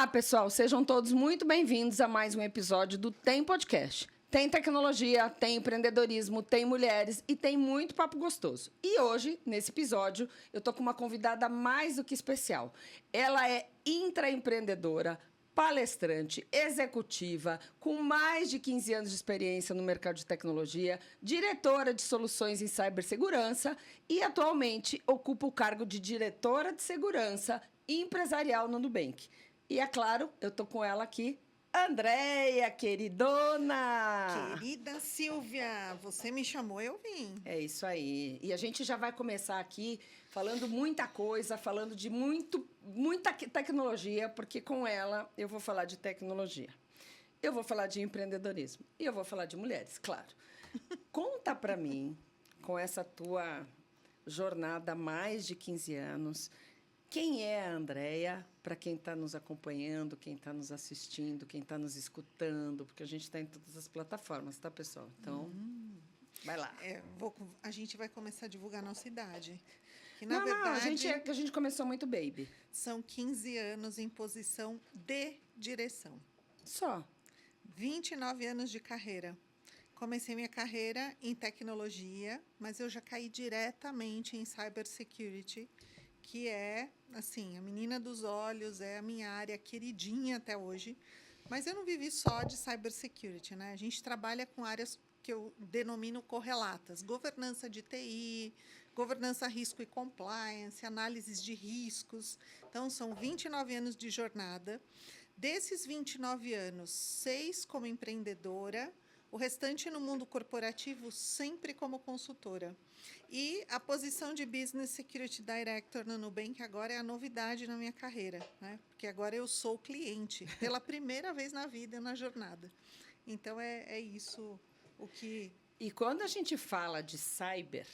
Olá, pessoal. Sejam todos muito bem-vindos a mais um episódio do Tem Podcast. Tem tecnologia, tem empreendedorismo, tem mulheres e tem muito papo gostoso. E hoje, nesse episódio, eu tô com uma convidada mais do que especial. Ela é intraempreendedora, palestrante, executiva, com mais de 15 anos de experiência no mercado de tecnologia, diretora de soluções em cibersegurança e atualmente ocupa o cargo de diretora de segurança empresarial no Nubank. E, é claro, eu tô com ela aqui, Andréia, queridona! Querida Silvia, você me chamou, eu vim. É isso aí. E a gente já vai começar aqui falando muita coisa, falando de muita tecnologia, porque com ela eu vou falar de tecnologia. Eu vou falar de empreendedorismo. E eu vou falar de mulheres, claro. Conta pra mim, com essa tua jornada há mais de 15 anos, quem é a Andréia, para quem está nos acompanhando, quem está nos assistindo, quem está nos escutando, porque a gente está em todas as plataformas, tá, pessoal? Então, vai lá. A gente vai começar a divulgar a nossa idade. Que, Não, a gente começou muito baby. São 15 anos em posição de direção. Só. 29 anos de carreira. Comecei minha carreira em tecnologia, mas eu já caí diretamente em cybersecurity, que é, assim, a menina dos olhos, é a minha área queridinha até hoje. Mas eu não vivi só de cybersecurity, né? A gente trabalha com áreas que eu denomino correlatas. Governança de TI, governança risco e compliance, análises de riscos. Então, são 29 anos de jornada. Desses 29 anos, 6 como empreendedora, o restante no mundo corporativo sempre como consultora. E a posição de Business Security Director no Nubank agora é a novidade na minha carreira, né? Porque agora eu sou cliente, pela primeira vez na vida, na jornada. Então, é isso o que... E quando a gente fala de cyber,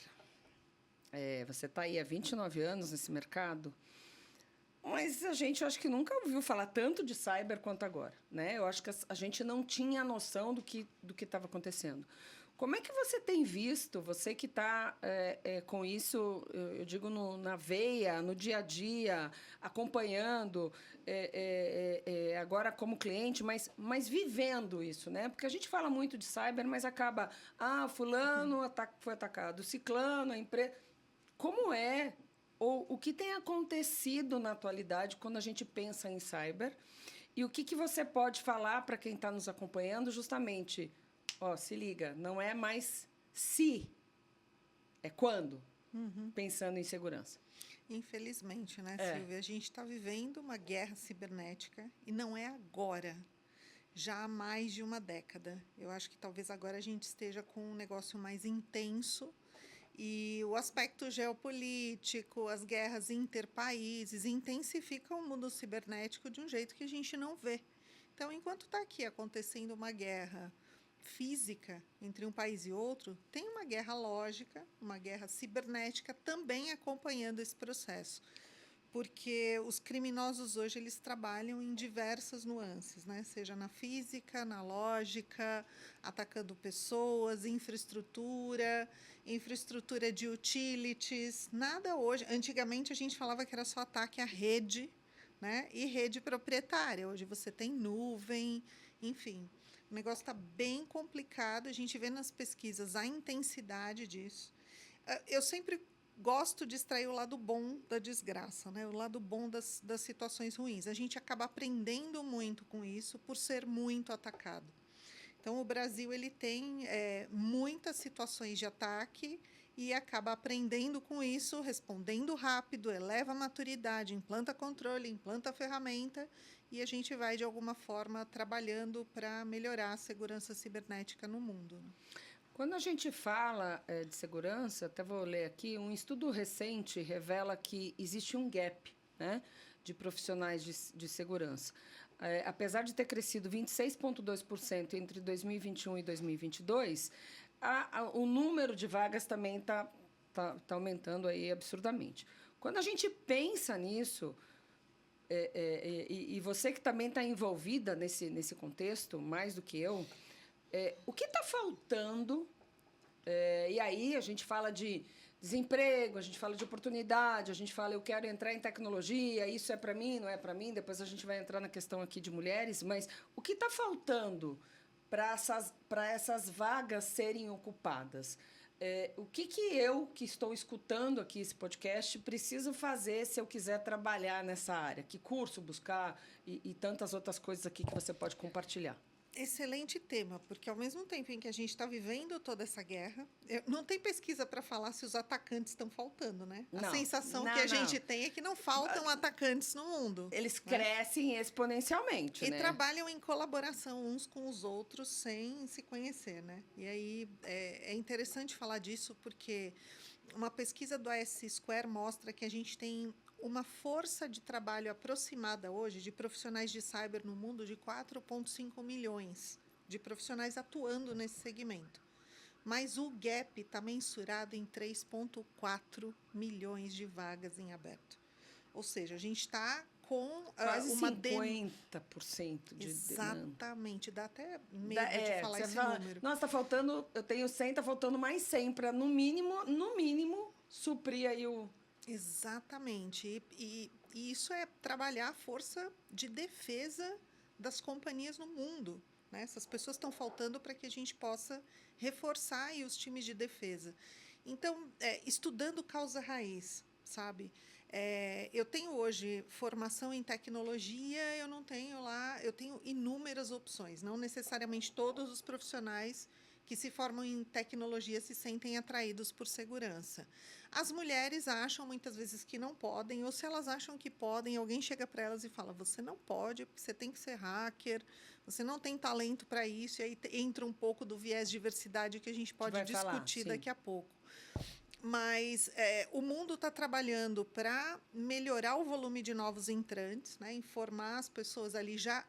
você está aí há 29 anos nesse mercado, mas a gente, eu acho que nunca ouviu falar tanto de cyber quanto agora, né? Eu acho que a gente não tinha noção do que estava acontecendo. Como é que você tem visto, você que está com isso, eu digo, na veia, no dia a dia, acompanhando, agora como cliente, mas vivendo isso, né? Porque a gente fala muito de cyber, mas acaba, fulano foi atacado, ciclano, a empresa... Como é, ou o que tem acontecido na atualidade quando a gente pensa em cyber? E o que você pode falar para quem está nos acompanhando justamente... se liga, não é mais se, é quando, pensando em segurança. Infelizmente, né, Silvia? A gente está vivendo uma guerra cibernética e não é agora, já há mais de uma década. Eu acho que talvez agora a gente esteja com um negócio mais intenso e o aspecto geopolítico, as guerras interpaíses intensificam o mundo cibernético de um jeito que a gente não vê. Então, enquanto está aqui acontecendo uma guerra física entre um país e outro, tem uma guerra lógica, uma guerra cibernética também acompanhando esse processo. Porque os criminosos hoje eles trabalham em diversas nuances, né? Seja na física, na lógica, atacando pessoas, infraestrutura de utilities. Nada hoje. Antigamente a gente falava que era só ataque à rede, né? E rede proprietária. Hoje você tem nuvem, enfim. O negócio está bem complicado. A gente vê nas pesquisas a intensidade disso. Eu sempre gosto de extrair o lado bom da desgraça, né? O lado bom das situações ruins. A gente acaba aprendendo muito com isso por ser muito atacado. Então, o Brasil ele tem muitas situações de ataque e acaba aprendendo com isso, respondendo rápido, eleva a maturidade, implanta controle, implanta ferramenta e a gente vai, de alguma forma, trabalhando para melhorar a segurança cibernética no mundo. Quando a gente fala de segurança, até vou ler aqui, um estudo recente revela que existe um gap, né, de profissionais de segurança. Apesar de ter crescido 26,2% entre 2021 e 2022, o número de vagas também está aumentando aí absurdamente. Quando a gente pensa nisso, e você que também está envolvida nesse contexto, mais do que eu, o que está faltando? E aí a gente fala de desemprego, a gente fala de oportunidade, a gente fala eu quero entrar em tecnologia, isso é para mim, não é para mim. Depois a gente vai entrar na questão aqui de mulheres, mas o que está faltando para essas vagas serem ocupadas? O que eu, que estou escutando aqui esse podcast, preciso fazer se eu quiser trabalhar nessa área? Que curso buscar e tantas outras coisas aqui que você pode compartilhar? Excelente tema, porque ao mesmo tempo em que a gente está vivendo toda essa guerra, não tem pesquisa para falar se os atacantes estão faltando, né? A sensação que a gente tem é que não faltam atacantes no mundo. Eles crescem exponencialmente, e né? trabalham em colaboração uns com os outros sem se conhecer, né? E aí é interessante falar disso porque uma pesquisa do AS Square mostra que a gente tem uma força de trabalho aproximada hoje de profissionais de cyber no mundo de 4,5 milhões de profissionais atuando nesse segmento. Mas o gap está mensurado em 3,4 milhões de vagas em aberto. Ou seja, a gente está com quase uma 50% de exatamente, dá até medo de falar esse número. Nossa, está faltando, eu tenho 100, está faltando mais 100 para, no mínimo, suprir aí o... Exatamente. E isso é trabalhar a força de defesa das companhias no mundo. Né? Essas pessoas estão faltando para que a gente possa reforçar aí os times de defesa. Então, estudando causa raiz, sabe? Eu tenho hoje formação em tecnologia, eu tenho inúmeras opções. Não necessariamente todos os profissionais que se formam em tecnologia se sentem atraídos por segurança. As mulheres acham muitas vezes que não podem, ou se elas acham que podem, alguém chega para elas e fala, você não pode, porque você tem que ser hacker, você não tem talento para isso, e aí entra um pouco do viés de diversidade que a gente pode discutir daqui a pouco. Mas o mundo está trabalhando para melhorar o volume de novos entrantes, né, informar as pessoas ali já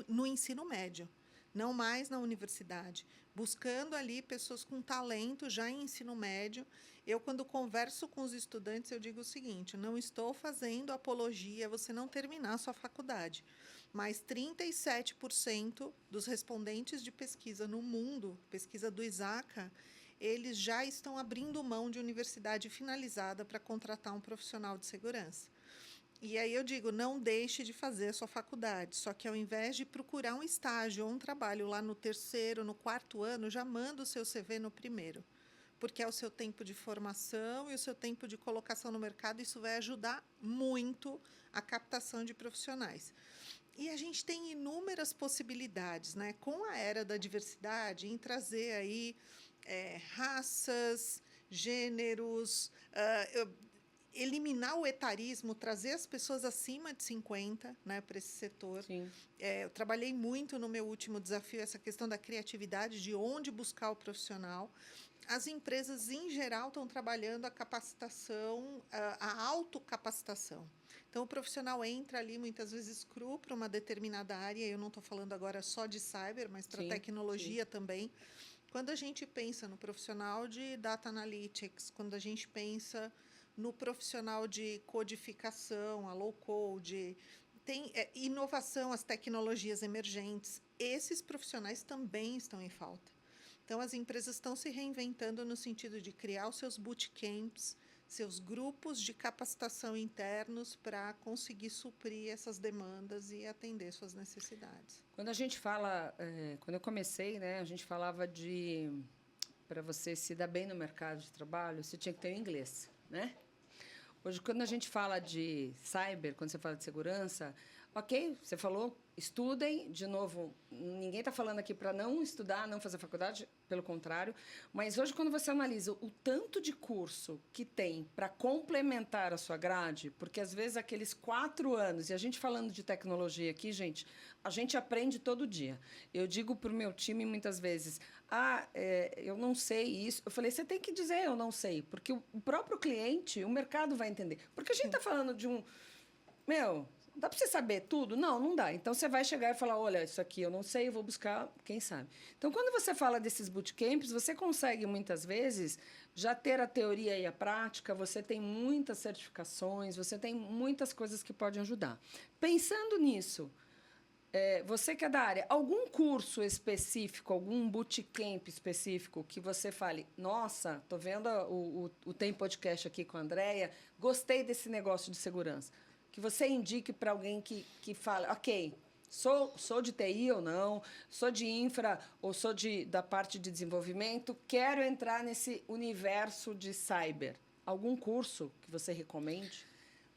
no ensino médio, não mais na universidade, buscando ali pessoas com talento já em ensino médio. Eu, quando converso com os estudantes, eu digo o seguinte, não estou fazendo apologia a você não terminar a sua faculdade, mas 37% dos respondentes de pesquisa no mundo, pesquisa do ISACA, eles já estão abrindo mão de universidade finalizada para contratar um profissional de segurança. E aí eu digo, não deixe de fazer a sua faculdade, só que ao invés de procurar um estágio ou um trabalho lá no 3º, no 4º ano, já manda o seu CV no 1º, porque é o seu tempo de formação e o seu tempo de colocação no mercado, isso vai ajudar muito a captação de profissionais. E a gente tem inúmeras possibilidades, né, com a era da diversidade, em trazer aí raças, gêneros, eliminar o etarismo, trazer as pessoas acima de 50, né, para esse setor. Eu trabalhei muito no meu último desafio, essa questão da criatividade, de onde buscar o profissional. As empresas, em geral, estão trabalhando a capacitação, a autocapacitação. Então, o profissional entra ali, muitas vezes, cru para uma determinada área. Eu não estou falando agora só de cyber, mas para tecnologia também. Quando a gente pensa no profissional de data analytics, quando a gente pensa no profissional de codificação, a low code, tem inovação, as tecnologias emergentes, esses profissionais também estão em falta. Então, as empresas estão se reinventando no sentido de criar os seus bootcamps, seus grupos de capacitação internos para conseguir suprir essas demandas e atender suas necessidades. Quando a gente fala, quando eu comecei, né, a gente falava para você se dar bem no mercado de trabalho, você tinha que ter o inglês, né? Hoje, quando a gente fala de cyber, quando você fala de segurança, ok, você falou, estudem, de novo, ninguém está falando aqui para não estudar, não fazer faculdade, pelo contrário, mas hoje, quando você analisa o tanto de curso que tem para complementar a sua grade, porque, às vezes, aqueles 4 anos, e a gente falando de tecnologia aqui, gente, a gente aprende todo dia. Eu digo para o meu time, muitas vezes, eu não sei isso. Eu falei, você tem que dizer eu não sei, porque o próprio cliente, o mercado vai entender. Porque a gente está falando de um... dá para você saber tudo? Não, não dá. Então, você vai chegar e falar, olha, isso aqui eu não sei, eu vou buscar, quem sabe. Então, quando você fala desses bootcamps, você consegue, muitas vezes, já ter a teoria e a prática, você tem muitas certificações, você tem muitas coisas que podem ajudar. Pensando nisso, Você que é da área, algum curso específico, algum bootcamp específico que você fale, nossa, tô vendo o Tem Podcast aqui com a Andrea, gostei desse negócio de segurança. Que você indique para alguém que fala, ok, sou de TI ou não, sou de infra ou sou da parte de desenvolvimento, quero entrar nesse universo de cyber. Algum curso que você recomende?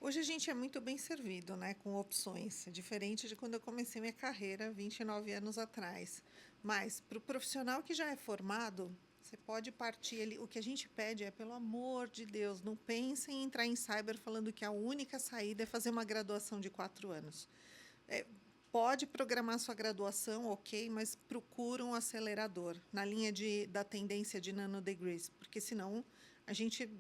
Hoje a gente é muito bem servido, né, com opções, diferente de quando eu comecei minha carreira 29 anos atrás. Mas para o profissional que já é formado, você pode partir ali. O que a gente pede é, pelo amor de Deus, não pense em entrar em cyber falando que a única saída é fazer uma graduação de 4 anos. Pode programar sua graduação, ok, mas procura um acelerador na linha da tendência de nanodegrees, porque senão a gente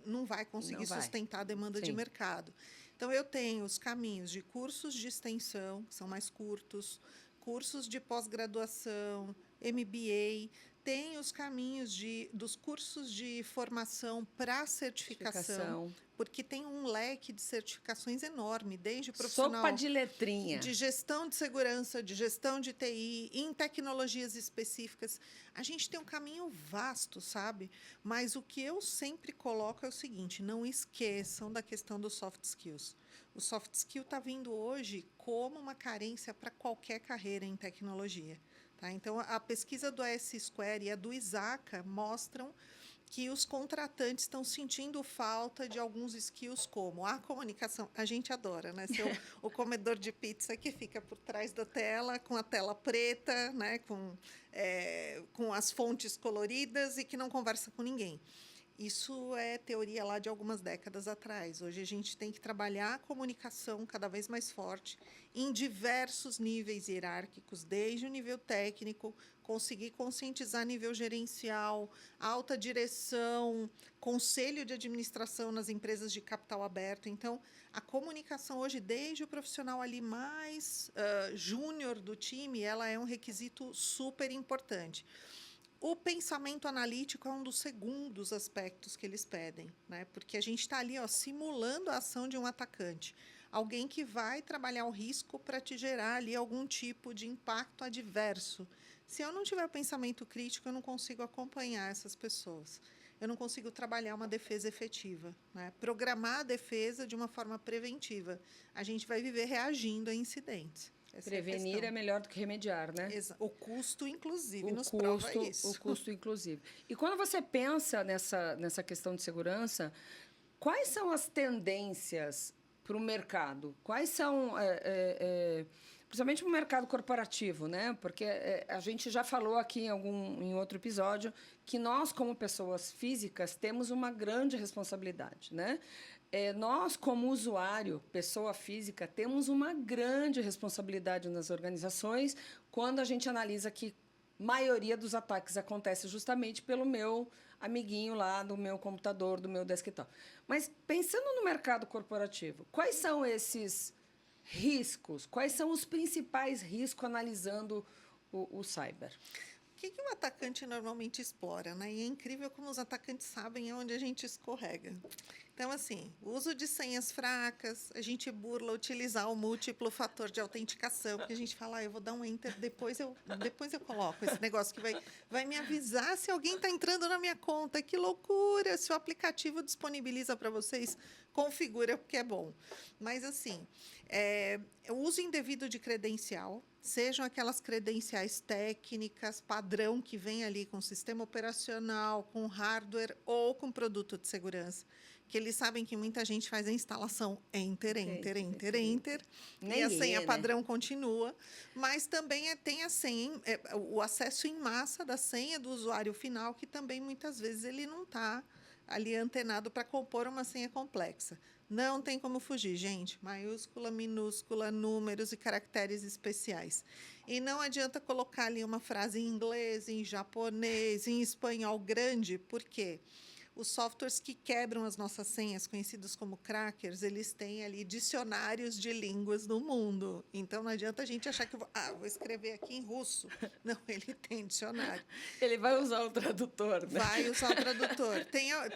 não vai conseguir sustentar a demanda de mercado. Então, eu tenho os caminhos de cursos de extensão, que são mais curtos, cursos de pós-graduação, MBA, tem os caminhos dos cursos de formação para certificação, porque tem um leque de certificações enorme, desde profissional... Sopa de letrinha. De gestão de segurança, de gestão de TI, em tecnologias específicas. A gente tem um caminho vasto, sabe? Mas o que eu sempre coloco é o seguinte, não esqueçam da questão dos soft skills. O soft skill está vindo hoje como uma carência para qualquer carreira em tecnologia. Tá? Então, a pesquisa do AS Square e a do ISACA mostram que os contratantes estão sentindo falta de alguns skills como a comunicação. A gente adora, né? Ser o comedor de pizza que fica por trás da tela, com a tela preta, né? Com as fontes coloridas e que não conversa com ninguém. Isso é teoria lá de algumas décadas atrás. Hoje a gente tem que trabalhar a comunicação cada vez mais forte em diversos níveis hierárquicos, desde o nível técnico, conseguir conscientizar nível gerencial, alta direção, conselho de administração nas empresas de capital aberto. Então, a comunicação hoje, desde o profissional ali mais júnior do time, ela é um requisito super importante. O pensamento analítico é um dos segundos aspectos que eles pedem, né? Porque a gente está ali simulando a ação de um atacante. Alguém que vai trabalhar o risco para te gerar ali algum tipo de impacto adverso. Se eu não tiver pensamento crítico, eu não consigo acompanhar essas pessoas. Eu não consigo trabalhar uma defesa efetiva, né? Programar a defesa de uma forma preventiva. A gente vai viver reagindo a incidentes. Prevenir é melhor do que remediar, né? O custo, inclusive, nos prova isso. O custo, inclusive. E quando você pensa nessa questão de segurança, quais são as tendências para o mercado? Quais são, principalmente para o mercado corporativo, né? Porque a gente já falou aqui em outro episódio que nós, como pessoas físicas, temos uma grande responsabilidade, né? Nós, como usuário, pessoa física, temos uma grande responsabilidade nas organizações quando a gente analisa que a maioria dos ataques acontece justamente pelo meu amiguinho lá, do meu computador, do meu desktop. Mas, pensando no mercado corporativo, quais são esses riscos? Quais são os principais riscos analisando o cyber? O que o atacante normalmente explora, né? E é incrível como os atacantes sabem onde a gente escorrega. Então, assim, o uso de senhas fracas, a gente burla utilizar o múltiplo fator de autenticação, porque a gente fala, eu vou dar um enter, depois eu coloco esse negócio que vai me avisar se alguém está entrando na minha conta. Que loucura! Se o aplicativo disponibiliza para vocês, configura, porque é bom. Mas, assim, o uso indevido de credencial, sejam aquelas credenciais técnicas, padrão, que vem ali com sistema operacional, com hardware ou com produto de segurança, que eles sabem que muita gente faz a instalação enter, e a senha padrão continua, mas também tem a senha, o acesso em massa da senha do usuário final, que também muitas vezes ele não está ali antenado para compor uma senha complexa. Não tem como fugir, gente. Maiúscula, minúscula, números e caracteres especiais. E não adianta colocar ali uma frase em inglês, em japonês, em espanhol grande. Por quê? Os softwares que quebram as nossas senhas, conhecidos como crackers, eles têm ali dicionários de línguas do mundo. Então, não adianta a gente achar que vou escrever aqui em russo. Não, ele tem dicionário. Ele vai usar o tradutor, né? Vai usar o tradutor.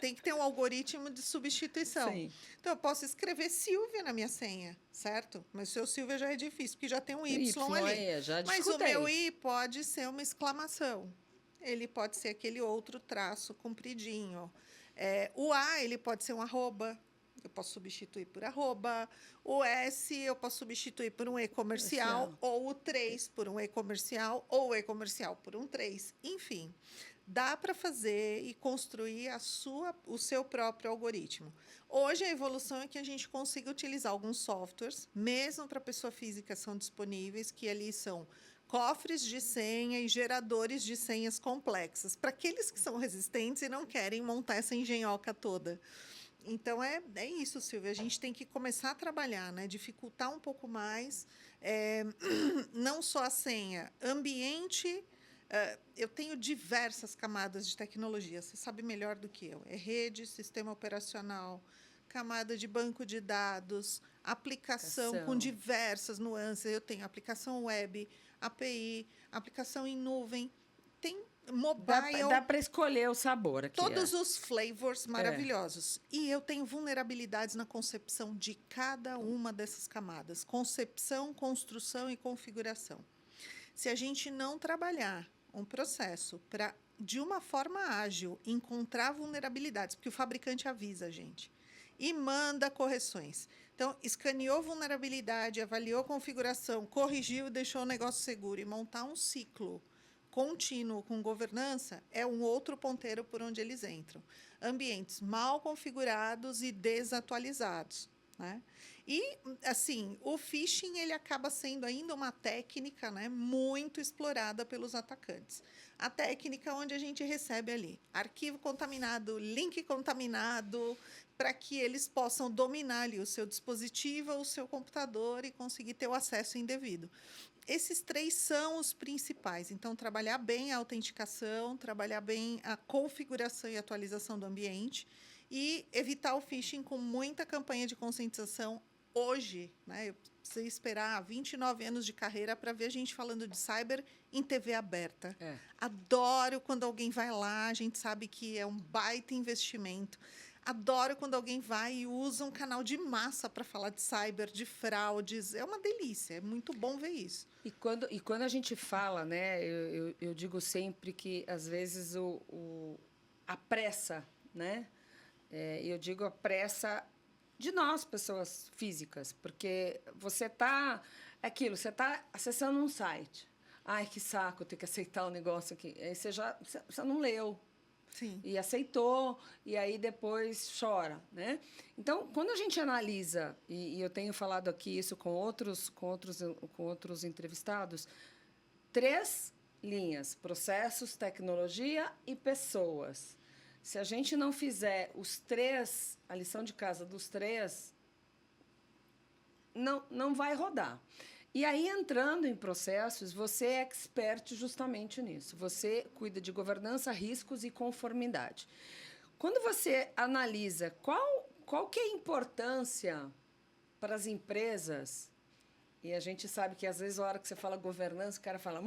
Tem que ter um algoritmo de substituição. Sim. Então, eu posso escrever Silvia na minha senha, certo? Mas o seu Silvia já é difícil, porque já tem um Y ali. Já Mas o meu I pode ser uma exclamação. Ele pode ser aquele outro traço compridinho. O A, ele pode ser um arroba. Eu posso substituir por arroba. O S, eu posso substituir por um E comercial. Ou o 3 por um E comercial. Ou o E comercial por um 3. Enfim, dá para fazer e construir o seu próprio algoritmo. Hoje, a evolução é que a gente consiga utilizar alguns softwares, mesmo para pessoa física, são disponíveis, que ali são cofres de senha e geradores de senhas complexas, para aqueles que são resistentes e não querem montar essa engenhoca toda. Então, é isso, Silvia. A gente tem que começar a trabalhar, né? Dificultar um pouco mais, não só a senha, ambiente. Eu tenho diversas camadas de tecnologia, você sabe melhor do que eu. É rede, sistema operacional, camada de banco de dados, aplicação com diversas nuances. Eu tenho aplicação web, API, aplicação em nuvem, tem mobile. Dá para escolher o sabor aqui. Todos os flavors maravilhosos. E eu tenho vulnerabilidades na concepção de cada uma dessas camadas. Concepção, construção e configuração. Se a gente não trabalhar um processo para, de uma forma ágil, encontrar vulnerabilidades, porque o fabricante avisa a gente e manda correções. Então, escaneou vulnerabilidade, avaliou configuração, corrigiu e deixou o negócio seguro. E montar um ciclo contínuo com governança é um outro ponteiro por onde eles entram. Ambientes mal configurados e desatualizados, né? E, assim, o phishing ele acaba sendo ainda uma técnica, né, muito explorada pelos atacantes. A técnica onde a gente recebe ali arquivo contaminado, link contaminado, para que eles possam dominar ali o seu dispositivo, o seu computador e conseguir ter o acesso indevido. Esses 3 são os principais. Então, trabalhar bem a autenticação, trabalhar bem a configuração e atualização do ambiente e evitar o phishing com muita campanha de conscientização. Hoje, né, eu precisei esperar 29 anos de carreira para ver a gente falando de cyber em TV aberta. Adoro quando alguém vai lá, a gente sabe que é um baita investimento. Adoro quando alguém vai e usa um canal de massa para falar de cyber, de fraudes. É uma delícia, é muito bom ver isso. E quando a gente fala, né, eu digo sempre que, às vezes, a pressa, né? Eu digo a pressa de nós, pessoas físicas, porque você está acessando um site. Ai, que saco, ter que aceitar o negócio aqui. Aí você não leu. Sim. E aceitou, e aí depois chora, né? Então, quando a gente analisa, e eu tenho falado aqui isso com outros entrevistados, 3 linhas: processos, tecnologia e pessoas. Se a gente não fizer os 3, a lição de casa dos 3, não vai rodar. E aí, entrando em processos, você é expert justamente nisso. Você cuida de governança, riscos e conformidade. Quando você analisa qual que é a importância para as empresas, e a gente sabe que, às vezes, a hora que você fala governança, o cara fala,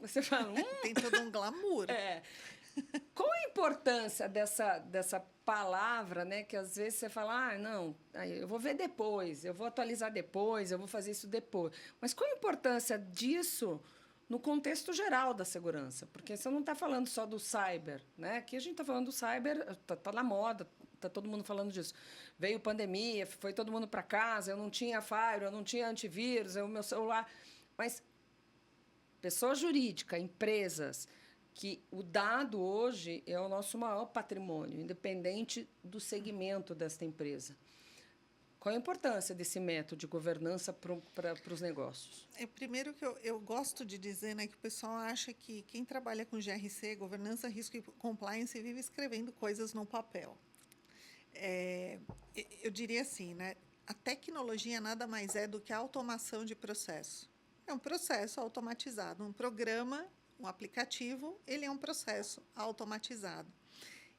você fala, Tem todo um glamour. Qual a importância dessa palavra, né? Que às vezes você fala, não, eu vou ver depois, eu vou atualizar depois, eu vou fazer isso depois. Mas qual a importância disso no contexto geral da segurança? Porque você não está falando só do cyber, né? Aqui a gente está falando do cyber, está na moda, está todo mundo falando disso. Veio pandemia, foi todo mundo para casa, eu não tinha firewall, eu não tinha antivírus, o meu celular. Mas pessoa jurídica, empresas, que o dado hoje é o nosso maior patrimônio, independente do segmento desta empresa. Qual a importância desse método de governança para os negócios? Primeiro que eu gosto de dizer, né, que o pessoal acha que quem trabalha com GRC, governança, risco e compliance, vive escrevendo coisas no papel. Eu diria assim, né, a tecnologia nada mais é do que a automação de processo. É um processo automatizado, um programa, um aplicativo, ele é um processo automatizado.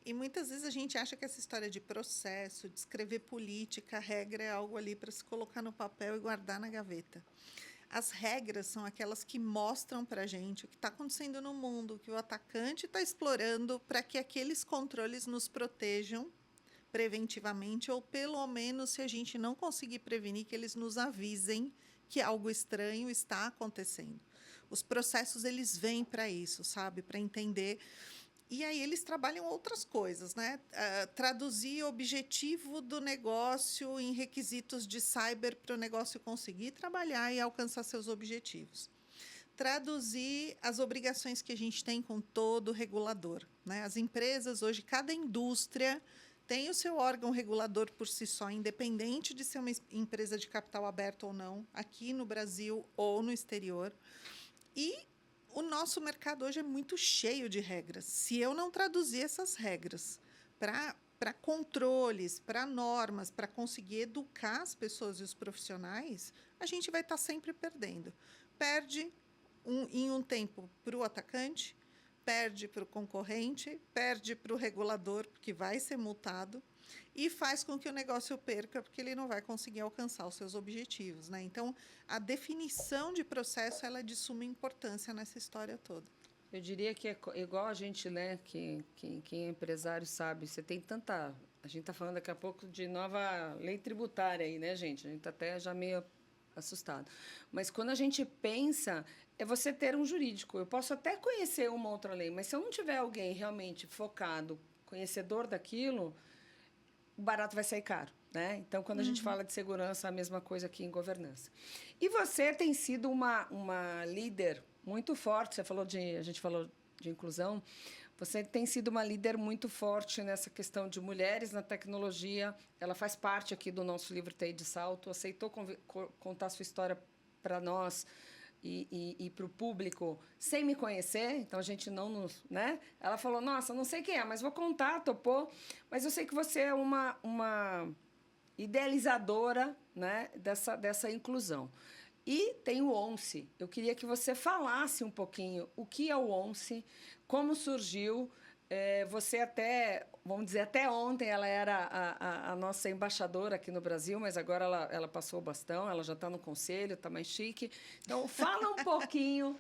E muitas vezes a gente acha que essa história de processo, de escrever política, regra é algo ali para se colocar no papel e guardar na gaveta. As regras são aquelas que mostram para a gente o que está acontecendo no mundo, o que o atacante está explorando para que aqueles controles nos protejam preventivamente, ou pelo menos, se a gente não conseguir prevenir, que eles nos avisem que algo estranho está acontecendo. Os processos, eles vêm para isso, sabe? Para entender. E aí eles trabalham outras coisas, né? Traduzir o objetivo do negócio em requisitos de cyber para o negócio conseguir trabalhar e alcançar seus objetivos. Traduzir as obrigações que a gente tem com todo regulador, né? As empresas hoje, cada indústria tem o seu órgão regulador por si só, independente de ser uma empresa de capital aberto ou não, aqui no Brasil ou no exterior. E o nosso mercado hoje é muito cheio de regras. Se eu não traduzir essas regras para controles, para normas, para conseguir educar as pessoas e os profissionais, a gente vai estar sempre perdendo. Perde em um tempo para o atacante, perde para o concorrente, perde para o regulador, porque vai ser multado, e faz com que o negócio perca, porque ele não vai conseguir alcançar os seus objetivos, né? Então, a definição de processo ela é de suma importância nessa história toda. Eu diria que é igual a gente, né? Quem é empresário sabe, você tem tanta... A gente está falando daqui a pouco de nova lei tributária aí, né, gente? A gente está até já meio assustado. Mas quando a gente pensa, é você ter um jurídico. Eu posso até conhecer uma outra lei, mas se eu não tiver alguém realmente focado, conhecedor daquilo, o barato vai sair caro, né? Então, quando a gente fala de segurança, a mesma coisa aqui em governança. E você tem sido uma líder muito forte. A gente falou de inclusão. Você tem sido uma líder muito forte nessa questão de mulheres na tecnologia. Ela faz parte aqui do nosso livro TI de Salto. Aceitou contar sua história para nós e para o público sem me conhecer. Então, a gente não nos... né? Ela falou, nossa, não sei quem é, mas vou contar, topou. Mas eu sei que você é uma idealizadora, né, dessa inclusão. E tem o ONCE. Eu queria que você falasse um pouquinho o que é o ONCE, como surgiu. Você até, vamos dizer, até ontem ela era a nossa embaixadora aqui no Brasil, mas agora ela passou o bastão, ela já está no conselho, está mais chique. Então, fala um pouquinho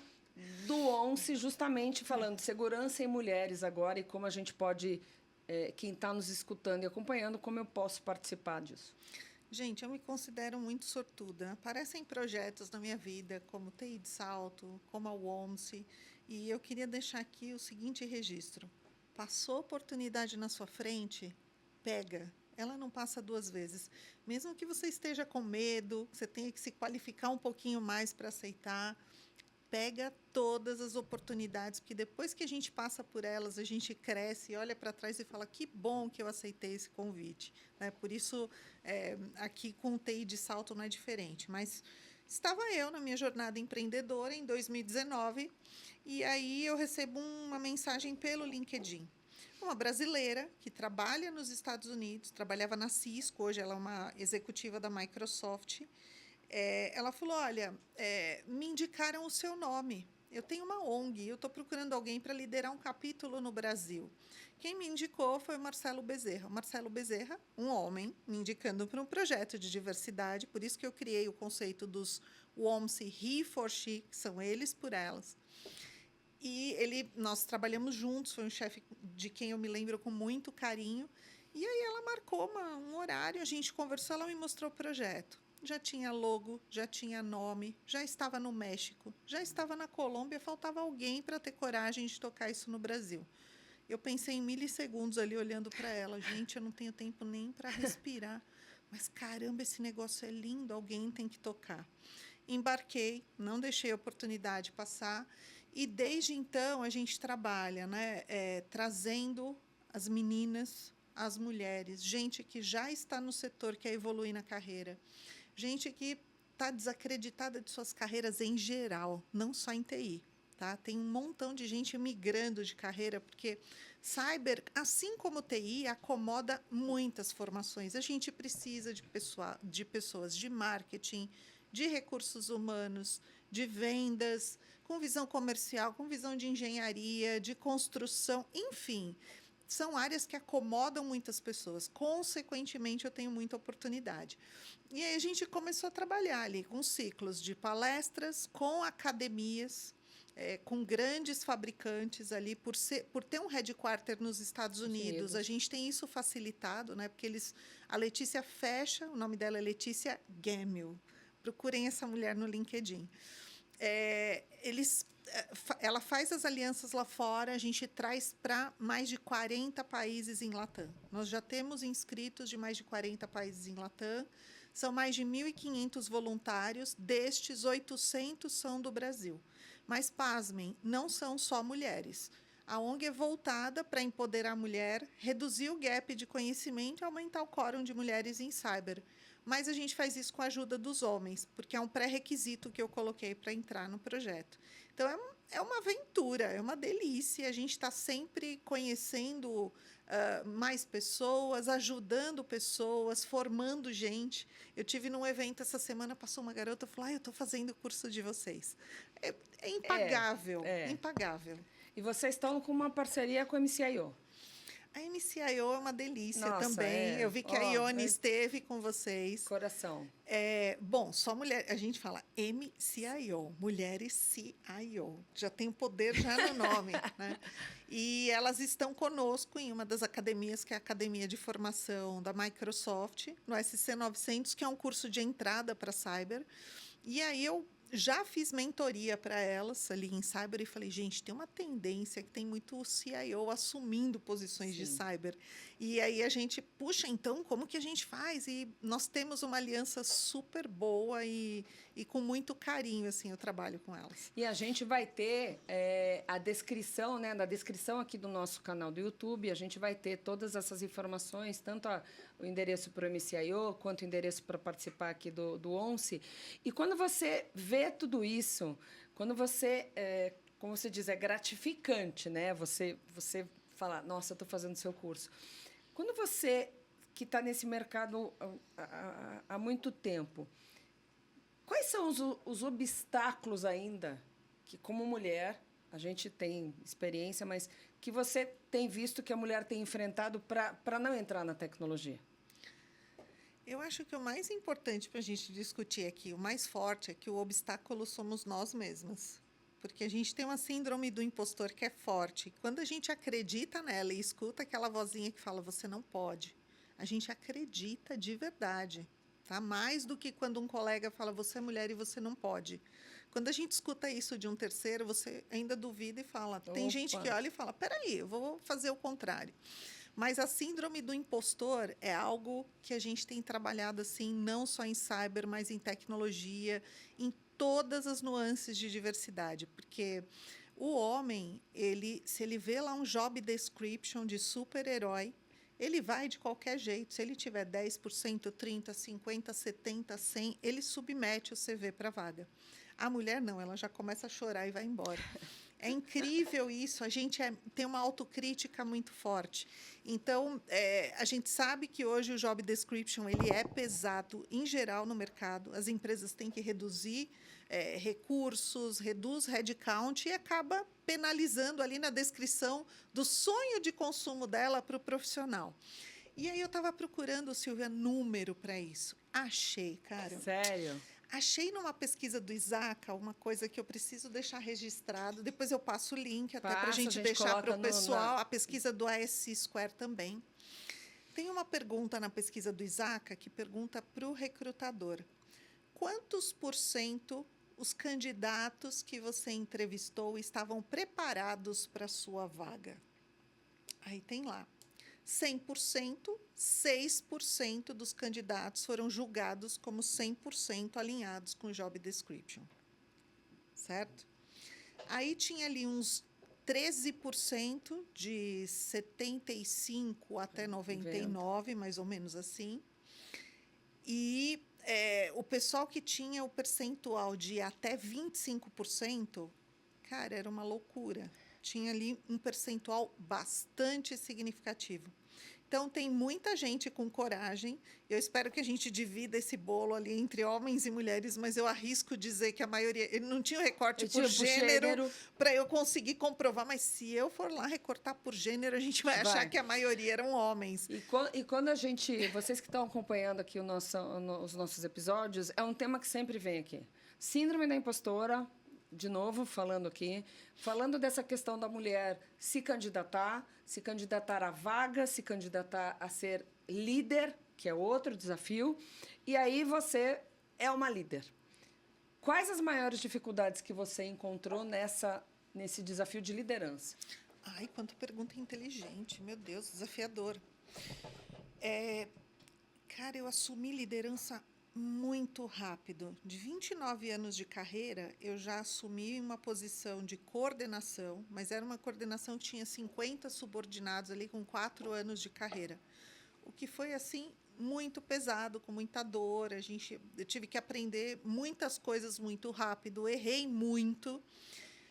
do ONCE, justamente falando de segurança em mulheres agora e como a gente pode, quem está nos escutando e acompanhando, como eu posso participar disso. Gente, eu me considero muito sortuda. Aparecem projetos na minha vida, como TI de Salto, como a ONCE, e eu queria deixar aqui o seguinte registro. Passou oportunidade na sua frente, pega. Ela não passa duas vezes. Mesmo que você esteja com medo, você tenha que se qualificar um pouquinho mais para aceitar, pega todas as oportunidades, porque depois que a gente passa por elas, a gente cresce, olha para trás e fala, que bom que eu aceitei esse convite. Por isso, aqui com o TI de Salto não é diferente. Mas estava eu na minha jornada empreendedora em 2019, e aí eu recebo uma mensagem pelo LinkedIn. Uma brasileira que trabalha nos Estados Unidos, trabalhava na Cisco, hoje ela é uma executiva da Microsoft. Ela falou, olha, me indicaram o seu nome. Eu tenho uma ONG, eu estou procurando alguém para liderar um capítulo no Brasil. Quem me indicou foi o Marcelo Bezerra. O Marcelo Bezerra, um homem, me indicando para um projeto de diversidade, por isso que eu criei o conceito dos WOMSE He for She, que são eles por elas. E nós trabalhamos juntos, foi um chefe de quem eu me lembro com muito carinho. E aí ela marcou um horário, a gente conversou, ela me mostrou o projeto. Já tinha logo, já tinha nome, já estava no México, já estava na Colômbia, faltava alguém para ter coragem de tocar isso no Brasil. Eu pensei em milissegundos ali, olhando para ela. Gente, eu não tenho tempo nem para respirar. Mas, caramba, esse negócio é lindo, alguém tem que tocar. Embarquei, não deixei a oportunidade passar. E, desde então, a gente trabalha, né, trazendo as meninas, as mulheres, gente que já está no setor, quer evoluir na carreira, gente que está desacreditada de suas carreiras em geral, não só em TI. Tá? Tem um montão de gente migrando de carreira, porque cyber, assim como TI, acomoda muitas formações. A gente precisa de pessoas de marketing, de recursos humanos, de vendas, com visão comercial, com visão de engenharia, de construção, enfim. são áreas que acomodam muitas pessoas. Consequentemente, eu tenho muita oportunidade. E aí a gente começou a trabalhar ali com ciclos de palestras, com academias, com grandes fabricantes ali, por ter um headquarter nos Estados Unidos, a gente tem isso facilitado, né? Porque a Letícia fecha, o nome dela é Letícia Gamel. Procurem essa mulher no LinkedIn. Ela faz as alianças lá fora, a gente traz para mais de 40 países em Latam. Nós já temos inscritos de mais de 40 países em Latam, são mais de 1.500 voluntários, destes 800 são do Brasil. Mas, pasmem, não são só mulheres. A ONG é voltada para empoderar a mulher, reduzir o gap de conhecimento e aumentar o quórum de mulheres em cyber. Mas a gente faz isso com a ajuda dos homens, porque é um pré-requisito que eu coloquei para entrar no projeto. Então, é uma aventura, é uma delícia. A gente está sempre conhecendo mais pessoas, ajudando pessoas, formando gente. Eu tive num evento essa semana, passou uma garota e falou: eu estou fazendo o curso de vocês. É impagável, impagável. E vocês estão com uma parceria com a MCIO. A MCIO é uma delícia também. Eu vi que a Ione esteve com vocês. Coração. Bom, só mulher. A gente fala MCIO, Mulheres CIO. Já tem o poder já no nome, né? E elas estão conosco em uma das academias, que é a Academia de Formação da Microsoft, no SC900, que é um curso de entrada para cyber. E aí eu já fiz mentoria para elas ali em cyber e falei, gente, tem uma tendência que tem muito CIO assumindo posições de cyber. E aí a gente, puxa, então, como que a gente faz? E nós temos uma aliança super boa e com muito carinho, assim, eu trabalho com elas. E a gente vai ter a descrição, né? Na descrição aqui do nosso canal do YouTube, a gente vai ter todas essas informações, tanto o endereço para o MCIO, quanto o endereço para participar aqui do ONCE. E quando você vê tudo isso, quando você, como você diz, é gratificante, né? Você fala, nossa, eu estou fazendo seu curso. Quando você, que está nesse mercado há muito tempo, quais são os obstáculos ainda que, como mulher, a gente tem experiência, mas que você tem visto que a mulher tem enfrentado para não entrar na tecnologia? Eu acho que o mais importante para a gente discutir aqui, o mais forte, é que o obstáculo somos nós mesmas. Porque a gente tem uma síndrome do impostor que é forte. Quando a gente acredita nela e escuta aquela vozinha que fala, você não pode, a gente acredita de verdade. Tá? Mais do que quando um colega fala, você é mulher e você não pode. Quando a gente escuta isso de um terceiro, você ainda duvida e fala. Tem gente que olha e fala, peraí, eu vou fazer o contrário. Mas a síndrome do impostor é algo que a gente tem trabalhado assim, não só em cyber, mas em tecnologia, em todas as nuances de diversidade. Porque o homem, se ele vê lá um job description de super-herói, ele vai de qualquer jeito. Se ele tiver 10%, 30%, 50%, 70%, 100%, ele submete o CV para a vaga. A mulher não, ela já começa a chorar e vai embora. É incrível isso, a gente tem uma autocrítica muito forte. Então, a gente sabe que hoje o job description ele é pesado, em geral, no mercado. As empresas têm que reduzir recursos, reduz headcount e acaba penalizando ali na descrição do sonho de consumo dela para o profissional. E aí eu estava procurando, Silvia, número para isso. Achei, cara. Sério? Achei numa pesquisa do Isaac uma coisa que eu preciso deixar registrado. Depois eu passo o link até para a gente deixar para o pessoal. A pesquisa do ASC Square também. Tem uma pergunta na pesquisa do Isaac que pergunta para o recrutador. Quantos % os candidatos que você entrevistou estavam preparados para a sua vaga? Aí tem lá. 100%, 6% dos candidatos foram julgados como 100% alinhados com o job description. Certo? Aí tinha ali uns 13% de 75% até 99%, mais ou menos assim. E o pessoal que tinha o percentual de até 25%, cara, era uma loucura. Tinha ali um percentual bastante significativo. Então, tem muita gente com coragem. Eu espero que a gente divida esse bolo ali entre homens e mulheres, mas eu arrisco dizer que a maioria... Ele não tinha o recorte por gênero para eu conseguir comprovar, mas se eu for lá recortar por gênero, a gente vai achar que a maioria eram homens. E quando a gente... Vocês que estão acompanhando aqui os nossos episódios, é um tema que sempre vem aqui. Síndrome da impostora, de novo, falando dessa questão da mulher se candidatar a vaga, se candidatar a ser líder, que é outro desafio, e aí você é uma líder. Quais as maiores dificuldades que você encontrou nesse desafio de liderança? Ai, quanta pergunta inteligente, meu Deus, desafiador. Cara, eu assumi liderança muito rápido. De 29 anos de carreira, eu já assumi uma posição de coordenação, mas era uma coordenação que tinha 50 subordinados ali com 4 anos de carreira. O que foi, assim, muito pesado, com muita dor. Eu tive que aprender muitas coisas muito rápido, errei muito,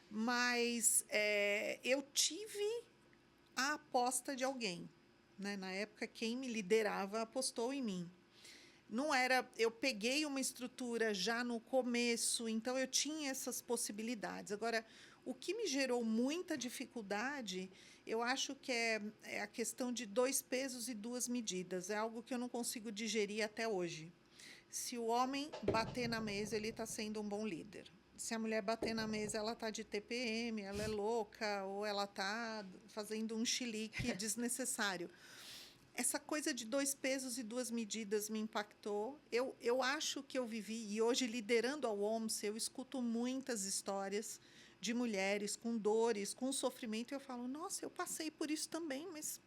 mas eu tive a aposta de alguém, né? Na época, quem me liderava apostou em mim. Não era, eu peguei uma estrutura já no começo, então eu tinha essas possibilidades. Agora, o que me gerou muita dificuldade, eu acho que é a questão de 2 pesos e 2 medidas. É algo que eu não consigo digerir até hoje. Se o homem bater na mesa, ele está sendo um bom líder. Se a mulher bater na mesa, ela está de TPM, ela é louca, ou ela está fazendo um chilique desnecessário. Essa coisa de 2 pesos e 2 medidas me impactou. Eu acho que eu vivi, e hoje, liderando a OMS, eu escuto muitas histórias de mulheres com dores, com sofrimento, e eu falo, nossa, eu passei por isso também, mas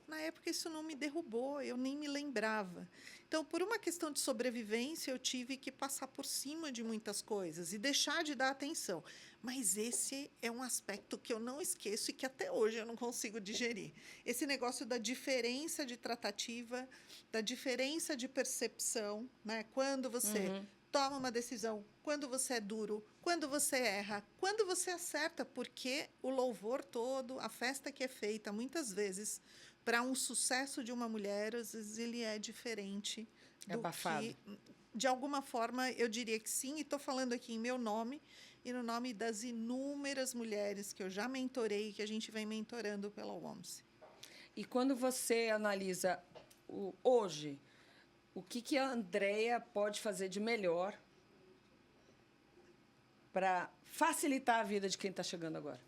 na época isso não me derrubou, eu nem me lembrava. Então, por uma questão de sobrevivência, eu tive que passar por cima de muitas coisas e deixar de dar atenção. Mas esse é um aspecto que eu não esqueço e que até hoje eu não consigo digerir. Esse negócio da diferença de tratativa, da diferença de percepção, né? Quando você toma uma decisão, quando você é duro, quando você erra, quando você acerta, porque o louvor todo, a festa que é feita, muitas vezes, para um sucesso de uma mulher, às vezes ele é diferente do abafado. Que, de alguma forma, eu diria que sim, e estou falando aqui em meu nome e no nome das inúmeras mulheres que eu já mentorei e que a gente vem mentorando pela OMS. E quando você analisa hoje, o que a Andréia pode fazer de melhor para facilitar a vida de quem está chegando agora?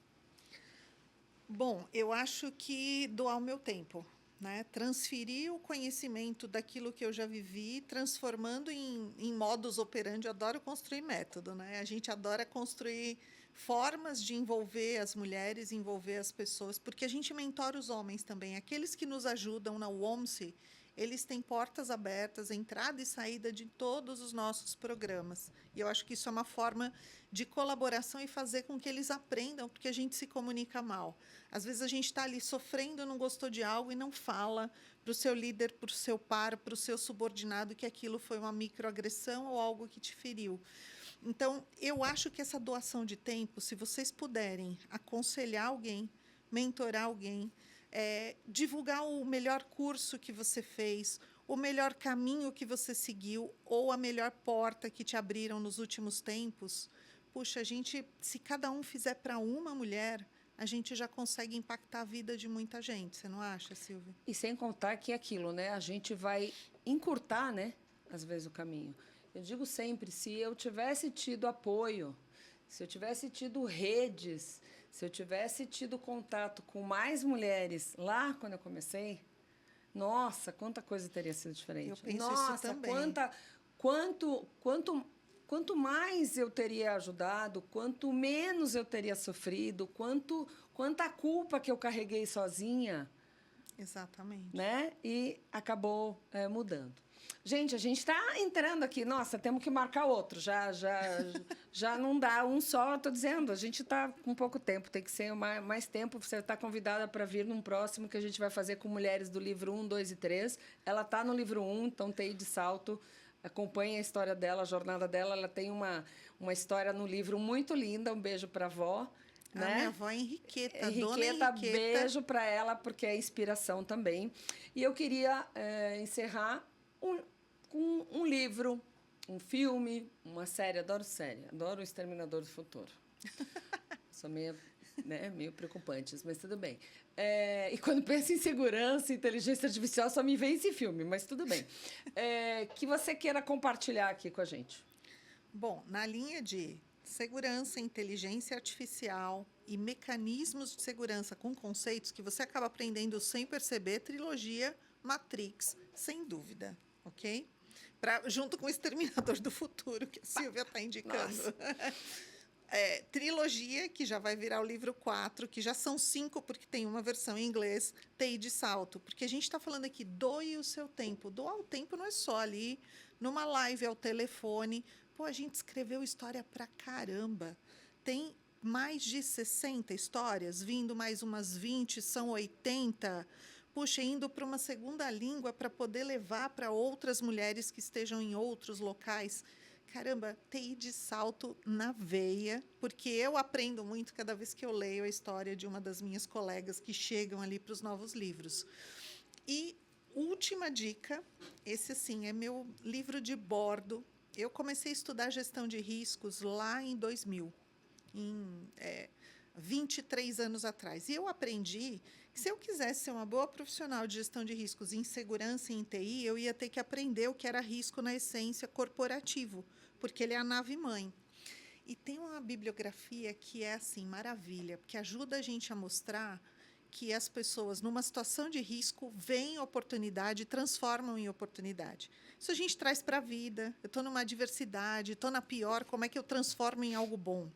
Bom, eu acho que doar o meu tempo, né? Transferir o conhecimento daquilo que eu já vivi, transformando em modus operandi. Eu adoro construir método, né? A gente adora construir formas de envolver as mulheres, envolver as pessoas, porque a gente mentora os homens também. Aqueles que nos ajudam na WOMSE, eles têm portas abertas, entrada e saída de todos os nossos programas. E eu acho que isso é uma forma de colaboração e fazer com que eles aprendam, porque a gente se comunica mal. Às vezes, a gente está ali sofrendo, não gostou de algo e não fala para o seu líder, para o seu par, para o seu subordinado que aquilo foi uma microagressão ou algo que te feriu. Então, eu acho que essa doação de tempo, se vocês puderem aconselhar alguém, mentorar alguém, divulgar o melhor curso que você fez, o melhor caminho que você seguiu ou a melhor porta que te abriram nos últimos tempos, puxa, se cada um fizer para uma mulher, a gente já consegue impactar a vida de muita gente. Você não acha, Silvia? E sem contar que é aquilo, né? A gente vai encurtar, né? Às vezes, o caminho. Eu digo sempre, se eu tivesse tido apoio, se eu tivesse tido redes, se eu tivesse tido contato com mais mulheres lá quando eu comecei, nossa, quanta coisa teria sido diferente. Eu penso nossa, isso também. Quanto mais eu teria ajudado, quanto menos eu teria sofrido, quanta culpa que eu carreguei sozinha. Exatamente. Né? E acabou mudando. Gente, a gente está entrando aqui. Nossa, temos que marcar outro. Já não dá um só, estou dizendo. A gente está com pouco tempo, tem que ser mais tempo. Você está convidada para vir num próximo que a gente vai fazer com mulheres do livro 1, 2 e 3. Ela está no livro 1, então TI de Salto. Acompanhe a história dela, a jornada dela. Ela tem uma história no livro muito linda. Um beijo para a avó. né? A minha avó é Henriqueta, Dona Henriqueta. Beijo para ela, porque é inspiração também. E eu queria encerrar com um livro, um filme, uma série. Adoro série, adoro O Exterminador do Futuro. Sou meio preocupante, mas tudo bem. E quando penso em segurança e inteligência artificial, só me vem esse filme, mas tudo bem. Que você queira compartilhar aqui com a gente. Bom, na linha de segurança, inteligência artificial e mecanismos de segurança com conceitos que você acaba aprendendo sem perceber, trilogia Matrix, sem dúvida, ok? Junto com o Exterminador do Futuro, que a Silvia está indicando. Trilogia, que já vai virar o livro 4, que já são 5, porque tem uma versão em inglês, TI de salto. Porque a gente está falando aqui, doe o seu tempo. Doar o tempo não é só ali, numa live ao telefone. Pô, a gente escreveu história pra caramba. Tem mais de 60 histórias, vindo mais umas 20, são 80. Puxa, indo para uma segunda língua para poder levar para outras mulheres que estejam em outros locais. Caramba, TI de salto na veia, porque eu aprendo muito cada vez que eu leio a história de uma das minhas colegas que chegam ali para os novos livros. E última dica, esse sim é meu livro de bordo. Eu comecei a estudar gestão de riscos lá em 2000, 23 anos atrás. E eu aprendi que, se eu quisesse ser uma boa profissional de gestão de riscos em segurança e em TI, eu ia ter que aprender o que era risco na essência corporativo, porque ele é a nave-mãe. E tem uma bibliografia que é assim, maravilha, porque ajuda a gente a mostrar que as pessoas, numa situação de risco, veem oportunidade e transformam em oportunidade. Isso a gente traz para a vida. Eu estou numa adversidade, estou na pior, como é que eu transformo em algo bom?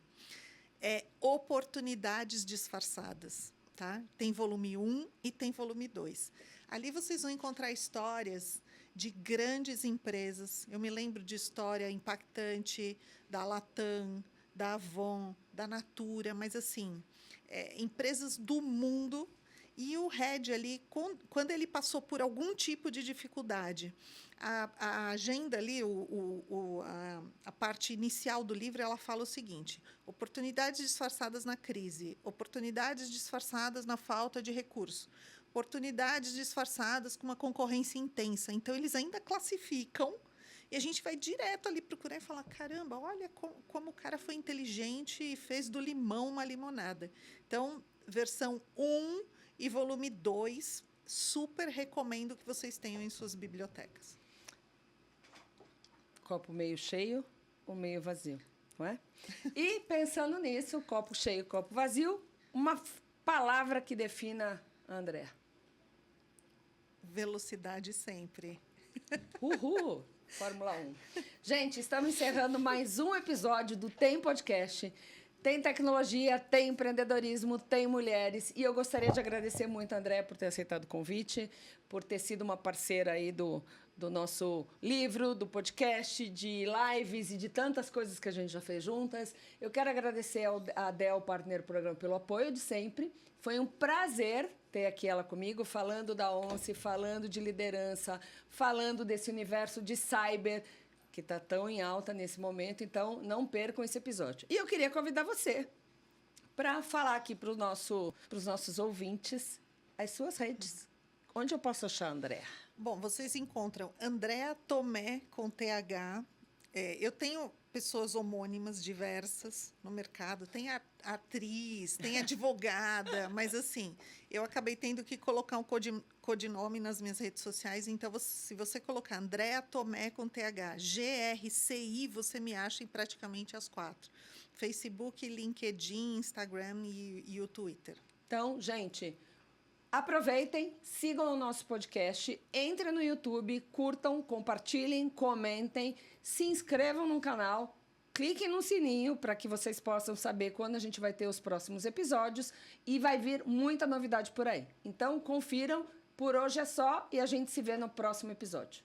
Oportunidades disfarçadas. Tá? Tem volume 1 e tem volume 2. Ali vocês vão encontrar histórias de grandes empresas. Eu me lembro de história impactante da Latam, da Avon, da Natura, mas assim, empresas do mundo. E o head ali, quando ele passou por algum tipo de dificuldade, a agenda ali, a parte inicial do livro, ela fala o seguinte: oportunidades disfarçadas na crise, oportunidades disfarçadas na falta de recurso, oportunidades disfarçadas com uma concorrência intensa. Então, eles ainda classificam e a gente vai direto ali procurar e falar: caramba, olha como o cara foi inteligente e fez do limão uma limonada. Então, versão 1 e volume 2, super recomendo que vocês tenham em suas bibliotecas. Copo meio cheio ou meio vazio, não é? E, pensando nisso, copo cheio, copo vazio, uma palavra que defina a Andréa. Velocidade sempre. Uhul! Fórmula 1. Gente, estamos encerrando mais um episódio do Tem Podcast. Tem tecnologia, tem empreendedorismo, tem mulheres. E eu gostaria de agradecer muito a Andréa por ter aceitado o convite, por ter sido uma parceira aí do nosso livro, do podcast, de lives e de tantas coisas que a gente já fez juntas. Eu quero agradecer a Dell Partner Program pelo apoio de sempre. Foi um prazer ter aqui ela comigo, falando da ONCE, falando de liderança, falando desse universo de cyber, que está tão em alta nesse momento, então não percam esse episódio. E eu queria convidar você para falar aqui para os nossos ouvintes as suas redes. Onde eu posso achar a Andréa? Bom, vocês encontram Andréa Tomé, com TH. Eu tenho pessoas homônimas diversas no mercado. Tem atriz, tem advogada, mas, assim, eu acabei tendo que colocar um codinome nas minhas redes sociais. Então, se você colocar Andréa Tomé, com TH, GRCI, você me acha em praticamente as 4. Facebook, LinkedIn, Instagram e o Twitter. Então, gente, aproveitem, sigam o nosso podcast, entrem no YouTube, curtam, compartilhem, comentem, se inscrevam no canal, cliquem no sininho para que vocês possam saber quando a gente vai ter os próximos episódios e vai vir muita novidade por aí. Então, confiram, por hoje é só e a gente se vê no próximo episódio.